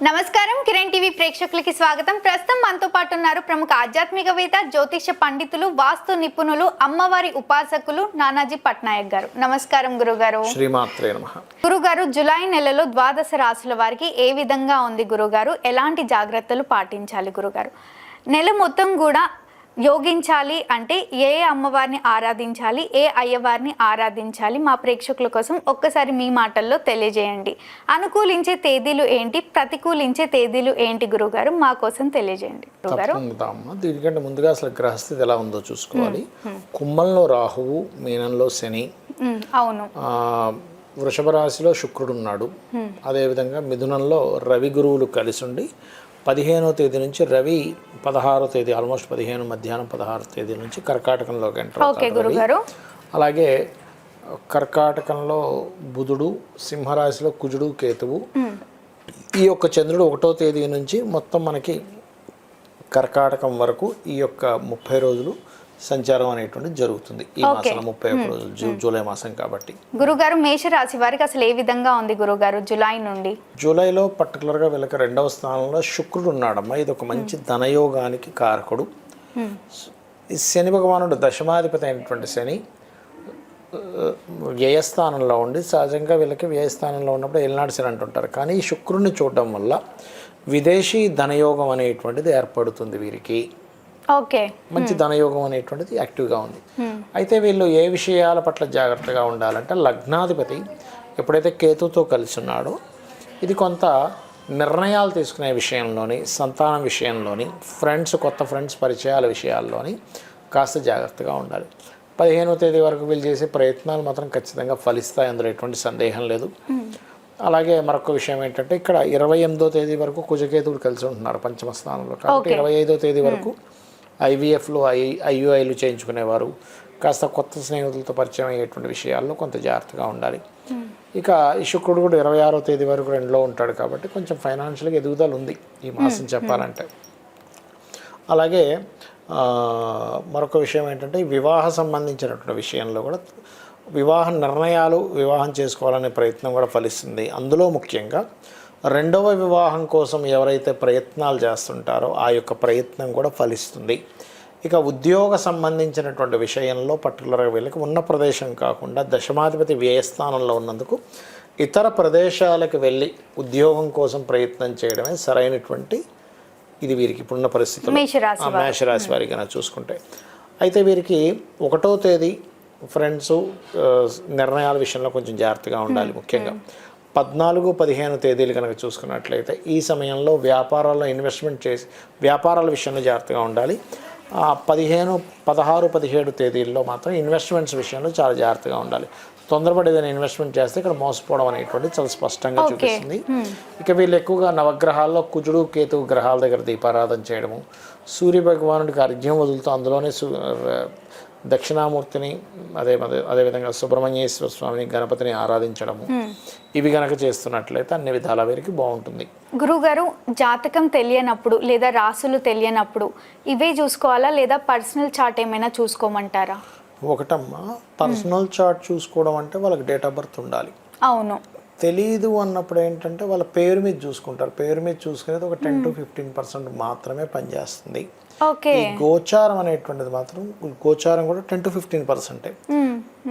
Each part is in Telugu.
నమస్కారం కిరణ్ టీవీ ప్రేక్షకులకి స్వాగతం. ప్రస్తుతం మనతో పాటు ఉన్నారు ప్రముఖ ఆధ్యాత్మికవేత్త, జ్యోతిష పండితులు, వాస్తు నిపుణులు, అమ్మవారి ఉపాసకులు నానాజీ పట్నాయక్ గారు. నమస్కారం గురుగారు. శ్రీమాత్రే నమః. గురుగారు, జూలై నెలలో ద్వాదశ రాశుల వారికి ఏ విధంగా ఉంది గురుగారు? ఎలాంటి జాగ్రత్తలు పాటించాలి గురుగారు? నెల మొత్తం కూడా యోగించాలి అంటే ఏ అమ్మవారిని ఆరాధించాలి, ఏ అయ్యవారిని ఆరాధించాలి? మా ప్రేక్షకుల కోసం ఒక్కసారి మీ మాటల్లో తెలియజేయండి. అనుకూలించే తేదీలు ఏంటి, ప్రతికూలించే తేదీలు ఏంటి గురుగారు? మా కోసం తెలియజేయండి గురుగారు. దీనికంటే ముందుగా అసలు గ్రహస్థితి ఎలా ఉందో చూసుకోవాలి. కుంభంలో రాహువు, మీనంలో శని, అవును, వృషభ రాశిలో శుక్రుడు ఉన్నాడు. అదేవిధంగా మిథునంలో రవి గురువులు కలిసి ఉండి 15వ తేదీ నుంచి రవి 16వ తేదీ ఆల్మోస్ట్ 15 మధ్యాహ్నం 16వ తేదీ నుంచి కర్కాటకంలోకి ఎంటర్ అవుతారు. అలాగే కర్కాటకంలో బుధుడు, సింహరాశిలో కుజుడు, కేతువు. ఈ యొక్క చంద్రుడు 1వ తేదీ నుంచి మొత్తం మనకి కర్కాటకం వరకు ఈ యొక్క 30 రోజులు సంచారం అనేటువంటి జరుగుతుంది. ఈ మాసంలో 31 రోజులు, జూలై మాసం కాబట్టి. గురుగారు, మేషరాశి వారికి అసలు ఏ విధంగా ఉంది గురుగారు జూలై నుండి? జూలైలో పర్టికులర్గా వీళ్ళకి 2వ స్థానంలో శుక్రుడు ఉన్నాడమ్మా. ఇది ఒక మంచి ధనయోగానికి కారకుడు. ఈ శని భగవానుడు దశమాధిపతి అయినటువంటి శని వ్యయస్థానంలో ఉండి, సహజంగా వీళ్ళకి వ్యయస్థానంలో ఉన్నప్పుడు ఏలినాడు శని అంటుంటారు. కానీ ఈ శుక్రుడిని చూడడం వల్ల విదేశీ ధనయోగం అనేటువంటిది ఏర్పడుతుంది వీరికి. ఓకే, మంచి ధనయోగం అనేటువంటిది యాక్టివ్గా ఉంది. అయితే వీళ్ళు ఏ విషయాల పట్ల జాగ్రత్తగా ఉండాలంటే, లగ్నాధిపతి ఎప్పుడైతే కేతుతో కలిసి ఉన్నాడో ఇది కొంత నిర్ణయాలు తీసుకునే విషయంలోని, సంతానం విషయంలోని, కొత్త ఫ్రెండ్స్ పరిచయాల విషయాల్లోని కాస్త జాగ్రత్తగా ఉండాలి. 15వ తేదీ వరకు వీళ్ళు చేసే ప్రయత్నాలు మాత్రం ఖచ్చితంగా ఫలిస్తాయి, అందులో ఎటువంటి సందేహం లేదు. అలాగే మరొక విషయం ఏంటంటే, ఇక్కడ 28వ తేదీ వరకు కుజకేతువులు కలిసి ఉంటున్నారు పంచమ స్థానంలో. కాబట్టి 25వ తేదీ వరకు ఐవీఎఫ్లు, ఐయుఐలు చేయించుకునేవారు కాస్త కొత్త స్నేహితులతో పరిచయం అయ్యేటువంటి విషయాల్లో కొంత జాగ్రత్తగా ఉండాలి. ఇక ఈ శుక్రుడు కూడా 26వ తేదీ వరకు 2లో ఉంటాడు కాబట్టి కొంచెం ఫైనాన్షియల్గా ఎదుగుదల ఉంది ఈ మాసం చెప్పాలంటే. అలాగే మరొక విషయం ఏంటంటే, వివాహ సంబంధించినటువంటి విషయంలో కూడా వివాహ నిర్ణయాలు, వివాహం చేసుకోవాలనే ప్రయత్నం కూడా ఫలిస్తుంది. అందులో ముఖ్యంగా 2వ వివాహం కోసం ఎవరైతే ప్రయత్నాలు చేస్తుంటారో ఆ యొక్క ప్రయత్నం కూడా ఫలిస్తుంది. ఇక ఉద్యోగ సంబంధించినటువంటి విషయంలో పర్టికులర్గా వీళ్ళకి ఉన్న ప్రదేశం కాకుండా దశమాధిపతి వ్యయస్థానంలో ఉన్నందుకు ఇతర ప్రదేశాలకు వెళ్ళి ఉద్యోగం కోసం ప్రయత్నం చేయడమే సరైనటువంటి ఇది వీరికి ఇప్పుడున్న పరిస్థితుల్లో మేషరాశి వారికి కనుక చూసుకుంటే. అయితే వీరికి 1వ తేదీ ఫ్రెండ్స్ నిర్ణయాల విషయంలో కొంచెం జాగ్రత్తగా ఉండాలి. ముఖ్యంగా 14, 15 తేదీలు కనుక చూసుకున్నట్లయితే ఈ సమయంలో వ్యాపారాల్లో ఇన్వెస్ట్మెంట్ చేసి వ్యాపారాల విషయంలో జాగ్రత్తగా ఉండాలి. 15, 16, 17 తేదీల్లో మాత్రం ఇన్వెస్ట్మెంట్స్ విషయంలో చాలా జాగ్రత్తగా ఉండాలి. తొందరపడి ఏదైనా ఇన్వెస్ట్మెంట్ చేస్తే ఇక్కడ మోసపోవడం అనేటువంటి చాలా స్పష్టంగా చూపిస్తుంది. ఇక వీళ్ళు ఎక్కువగా నవగ్రహాల్లో కుజుడు, కేతువు గ్రహాల దగ్గర దీపారాధన చేయడము, సూర్య భగవానుడికి అర్ఘ్యం వదులుతూ అందులోనే దక్షిణామూర్తిని, అదేవిధంగా సుబ్రహ్మణ్యేశ్వర స్వామిని, గణపతిని ఆరాధించడము, ఇవి గనక చేస్తున్నట్లయితే అన్ని విధాల వీరికి బాగుంటుంది. గురుగారు, జాతకం తెలియనప్పుడు లేదా రాసులు తెలియనప్పుడు ఇవే చూసుకోవాలా లేదా పర్సనల్ చార్ట్ ఏమైనా చూసుకోమంటారా? ఒకటమ్మా, పర్సనల్ చార్ట్ చూసుకోవడం అంటే వాళ్ళకి డేట్ ఆఫ్ బర్త్ ఉండాలి. అవును. తెలీదు అన్నప్పుడు ఏంటంటే వాళ్ళ పేరు మీద చూసుకుంటారు. పేరు మీద చూసుకునేది ఒక 10 to 15% మాత్రమే పనిచేస్తుంది. ఈ గోచారం అనేటువంటిది మాత్రం, గోచారం కూడా 10 to 15%.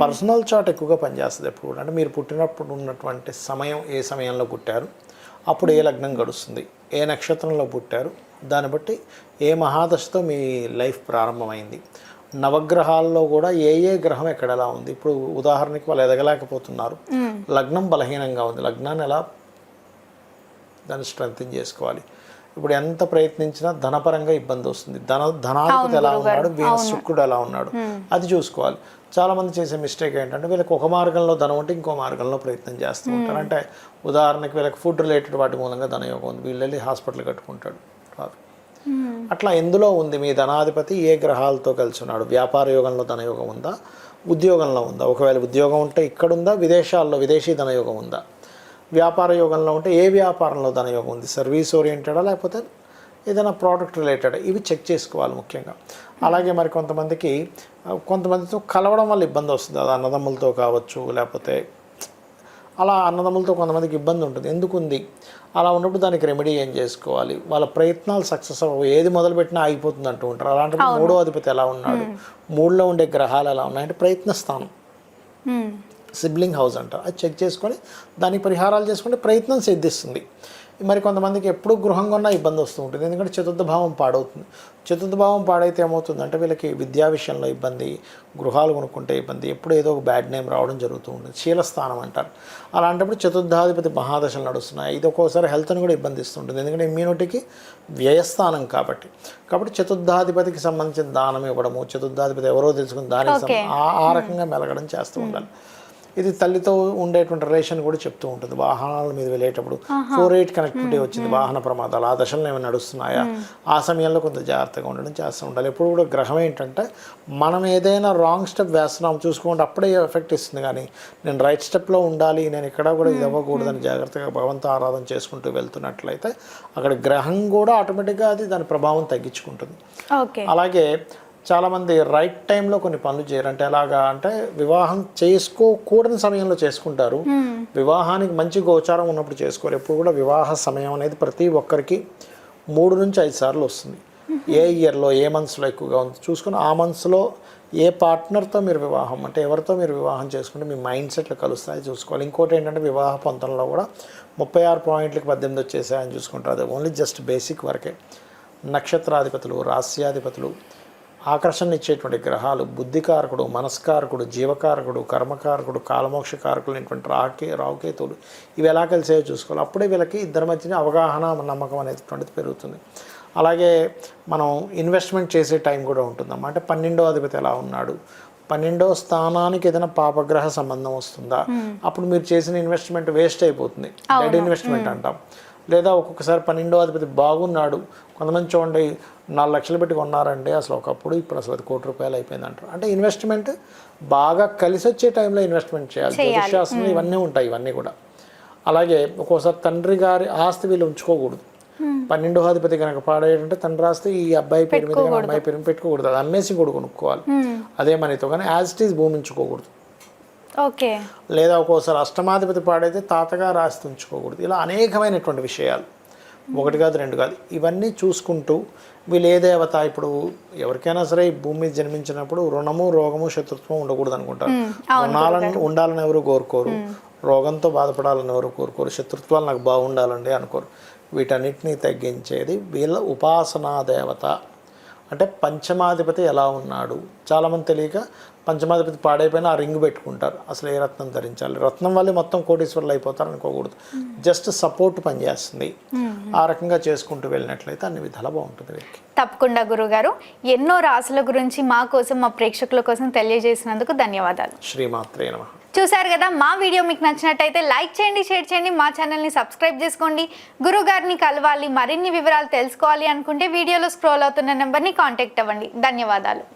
పర్సనల్ చార్ట్ ఎక్కువగా పనిచేస్తుంది ఎప్పుడు కూడా. అంటే మీరు పుట్టినప్పుడు ఉన్నటువంటి సమయం, ఏ సమయంలో పుట్టారు, అప్పుడు ఏ లగ్నం గడుస్తుంది, ఏ నక్షత్రంలో పుట్టారు, దాన్ని బట్టి ఏ మహాదశతో మీ లైఫ్ ప్రారంభమైంది, నవగ్రహాల్లో కూడా ఏ గ్రహం ఎక్కడ ఎలా ఉంది. ఇప్పుడు ఉదాహరణకి వాళ్ళు ఎదగలేకపోతున్నారు, లగ్నం బలహీనంగా ఉంది, లగ్నాన్ని ఎలా దాన్ని స్ట్రెంగ్తన్ చేసుకోవాలి. ఇప్పుడు ఎంత ప్రయత్నించినా ధనపరంగా ఇబ్బంది వస్తుంది. ధనాధిపతి ఎలా ఉన్నాడు, శుక్రుడు ఎలా ఉన్నాడు, అది చూసుకోవాలి. చాలామంది చేసే మిస్టేక్ ఏంటంటే, వీళ్ళకి ఒక మార్గంలో ధనం ఉంటే ఇంకో మార్గంలో ప్రయత్నం చేస్తూ ఉంటారు. అంటే ఉదాహరణకి వీళ్ళకి ఫుడ్ రిలేటెడ్ వాటి మూలంగా ధనయోగం ఉంది, వీళ్ళు వెళ్ళి హాస్పిటల్ కట్టుకుంటాడు. రాదు. అట్లా ఎందులో ఉంది మీ ధనాధిపతి, ఏ గ్రహాలతో కలిసి ఉన్నాడు, వ్యాపార యోగంలో ధనయోగం ఉందా, ఉద్యోగంలో ఉందా, ఒకవేళ ఉద్యోగం ఉంటే ఇక్కడుందా, విదేశాల్లో విదేశీ ధనయోగం ఉందా, వ్యాపార యోగంలో ఉంటే ఏ వ్యాపారంలో ధనయోగం ఉంది, సర్వీస్ ఓరియంటెడా లేకపోతే ఏదైనా ప్రోడక్ట్ రిలేటెడ్, ఇవి చెక్ చేసుకోవాలి ముఖ్యంగా. అలాగే మరి కొంతమందితో కలవడం వల్ల ఇబ్బంది వస్తుంది. అది అన్నదమ్ములతో కావచ్చు, లేకపోతే అలా అన్నదమ్ములతో కొంతమందికి ఇబ్బంది ఉంటుంది, ఎందుకుంది అలా ఉన్నప్పుడు దానికి రెమెడీ ఏం చేసుకోవాలి, వాళ్ళ ప్రయత్నాలు సక్సెస్ అవ్వవు, ఏది మొదలుపెట్టినా ఆగిపోతుంది అంటూ ఉంటారు. అలాంటప్పుడు మూడో అధిపతి ఎలా ఉన్నాడు, మూడులో ఉండే గ్రహాలు ఎలా ఉన్నాయంటే ప్రయత్న స్థానం, సిబ్లింగ్ హౌస్ అంటారు, అది చెక్ చేసుకొని దానికి పరిహారాలు చేసుకుంటే ప్రయత్నం సిద్ధిస్తుంది. మరి కొంతమందికి ఎప్పుడు గృహం కొన్నా ఇబ్బంది వస్తూ ఉంటుంది, ఎందుకంటే చతుర్థ భావం పాడవుతుంది. చతుర్థ భావం పాడైతే ఏమవుతుంది అంటే వీళ్ళకి విద్యా విషయంలో ఇబ్బంది, గృహాలు కొనుక్కుంటే ఇబ్బంది, ఎప్పుడు ఏదో ఒక బ్యాడ్ నేమ్ రావడం జరుగుతూ ఉంటుంది. శీలస్థానం అంటారు. అలాంటప్పుడు చతుర్థాధిపతి మహాదశలు నడుస్తున్నాయి, ఇది ఒక్కోసారి హెల్త్ని కూడా ఇబ్బంది ఇస్తుంటుంది, ఎందుకంటే ఇమ్యూనిటీకి వ్యయస్థానం కాబట్టి. చతుర్థాధిపతికి సంబంధించిన దానం ఇవ్వడము, చతుర్థాధిపతి ఎవరో తెలుసుకుని దానికి ఆ రకంగా మెలగడం చేస్తూ ఉండాలి. ఇది తల్లితో ఉండేటువంటి రిలేషన్ కూడా చెప్తూ ఉంటుంది. వాహనాల మీద వెళ్ళేటప్పుడు 4-8 కనెక్టివిటీ వచ్చింది, వాహన ప్రమాదాలు ఆ దశలో ఏమైనా నడుస్తున్నాయా, ఆ సమయంలో కొంత జాగ్రత్తగా ఉండడం చేస్తూ ఉండాలి. ఎప్పుడు కూడా గ్రహం ఏంటంటే మనం ఏదైనా రాంగ్ స్టెప్ వేస్తున్నాం చూసుకోండి, అప్పుడే ఎఫెక్ట్ ఇస్తుంది. కానీ నేను రైట్ స్టెప్లో ఉండాలి, నేను ఇక్కడ కూడా ఇది అవ్వకూడదని జాగ్రత్తగా భగవంతు ఆరాధన చేసుకుంటూ వెళ్తున్నట్లయితే అక్కడ గ్రహం కూడా ఆటోమేటిక్గా అది దాని ప్రభావం తగ్గించుకుంటుంది. అలాగే చాలామంది రైట్ టైంలో కొన్ని పనులు చేయరు. అంటే ఎలాగా అంటే వివాహం చేసుకోకూడని సమయంలో చేసుకుంటారు, వివాహానికి మంచి గోచారం ఉన్నప్పుడు చేసుకోరు. ఎప్పుడు కూడా వివాహ సమయం అనేది ప్రతి ఒక్కరికి 3 నుంచి 5 సార్లు వస్తుంది. ఏ ఇయర్లో ఏ మంత్స్లో ఎక్కువగా ఉంది చూసుకుని ఆ మంత్స్లో ఏ పార్ట్నర్తో మీరు వివాహం అంటే ఎవరితో మీరు వివాహం చేసుకుంటే మీ మైండ్ సెట్లు కలుస్తాయి చూసుకోవాలి. ఇంకోటి ఏంటంటే వివాహ పొంతంలో కూడా 36 పాయింట్లకి 18 వచ్చేసాయని చూసుకుంటారు. అది ఓన్లీ జస్ట్ బేసిక్ వరకే. నక్షత్రాధిపతులు, రాస్యాధిపతులు, ఆకర్షణ ఇచ్చేటువంటి గ్రహాలు, బుద్ధికారకుడు, మనస్కారకుడు, జీవకారకుడు, కర్మకారకుడు, కాలమోక్షకారకులు రావుకేతువులు ఇవి ఎలా కలిసాయో చూసుకోవాలి. అప్పుడే వీళ్ళకి ఇద్దరి మధ్యన అవగాహన, నమ్మకం అనేటువంటిది పెరుగుతుంది. అలాగే మనం ఇన్వెస్ట్మెంట్ చేసే టైం కూడా ఉంటుందన్నమాట. అంటే 12వ అధిపతి ఎలా ఉన్నాడు, 12వ స్థానానికి ఏదైనా పాపగ్రహ సంబంధం వస్తుందా, అప్పుడు మీరు చేసిన ఇన్వెస్ట్మెంట్ వేస్ట్ అయిపోతుంది, డెడ్ ఇన్వెస్ట్మెంట్ అంటాం. లేదా ఒక్కొక్కసారి 12వ అధిపతి బాగున్నాడు, కొంతమంది చూడండి 4 లక్షలు పెట్టి కొన్నారండి అసలు ఒకప్పుడు, ఇప్పుడు అసలు అది ₹1 కోటి అయిపోయింది అంటారు. అంటే ఇన్వెస్ట్మెంట్ బాగా కలిసి వచ్చే టైంలో ఇన్వెస్ట్మెంట్ చేయాలి. జ్యోతిషాస్త్రంలో ఇవన్నీ ఉంటాయి, ఇవన్నీ కూడా. అలాగే ఒక్కోసారి తండ్రి గారి ఆస్తి వీళ్ళు ఉంచుకోకూడదు. 12వ అధిపతి కనుక పాడేటంటే తండ్రి ఆస్తి ఈ అబ్బాయి పేరు మీద కానీ అమ్మాయి పేరు మీద పెట్టుకోకూడదు, అది అమ్మేసి కూడా కొనుక్కోవాలి అదే మనీతో. కానీ యాజ్ ఇట్ ఈజ్ భూమి ఉంచుకోకూడదు. లేదా ఒక్కోసారి అష్టమాధిపతి పాడైతే తాతగారు ఆస్తి ఉంచుకోకూడదు. ఇలా అనేకమైనటువంటి విషయాలు, 1 కాదు 2 కాదు, ఇవన్నీ చూసుకుంటూ వీళ్ళు ఏ దేవత, ఇప్పుడు ఎవరికైనా సరే ఈ భూమి మీద జన్మించినప్పుడు రుణము, రోగము, శత్రుత్వం ఉండకూడదు అనుకుంటారు. రుణాలను ఉండాలని ఎవరు కోరుకోరు, రోగంతో బాధపడాలని ఎవరు కోరుకోరు, శత్రుత్వాలు నాకు బాగుండాలండి అనుకోరు. వీటన్నిటినీ తగ్గించేది వీళ్ళ ఉపాసనా దేవత. అంటే పంచమాధిపతి ఎలా ఉన్నాడు, చాలామంది తెలియక పంచమాధిపతి పాడైపోయినా ఆ రింగ్ పెట్టుకుంటారు. అసలు ఏ రత్నం ధరించాలి, రత్నం వల్లే మొత్తం కోటీశ్వరులు అయిపోతారు అనుకోకూడదు, జస్ట్ సపోర్ట్ పనిచేస్తుంది. ఆ రకంగా చేసుకుంటూ వెళ్ళినట్లయితే అన్ని విధాలా బాగుంటుంది వీరికి. తప్పకుండా గురుగారు, ఎన్నో రాసుల గురించి మా కోసం, మా ప్రేక్షకుల కోసం తెలియజేసినందుకు ధన్యవాదాలు. శ్రీమాత్రే నమః. చూసారు కదా, మా వీడియో మీకు నచ్చినట్టయితే లైక్ చేయండి, షేర్ చేయండి, మా ఛానల్ని సబ్స్క్రైబ్ చేసుకోండి. గురుగారిని కలవాలి, మరిన్ని వివరాలు తెలుసుకోవాలి అనుకుంటే వీడియోలో స్క్రోల్ అవుతున్న నెంబర్ని కాంటాక్ట్ అవ్వండి. ధన్యవాదాలు.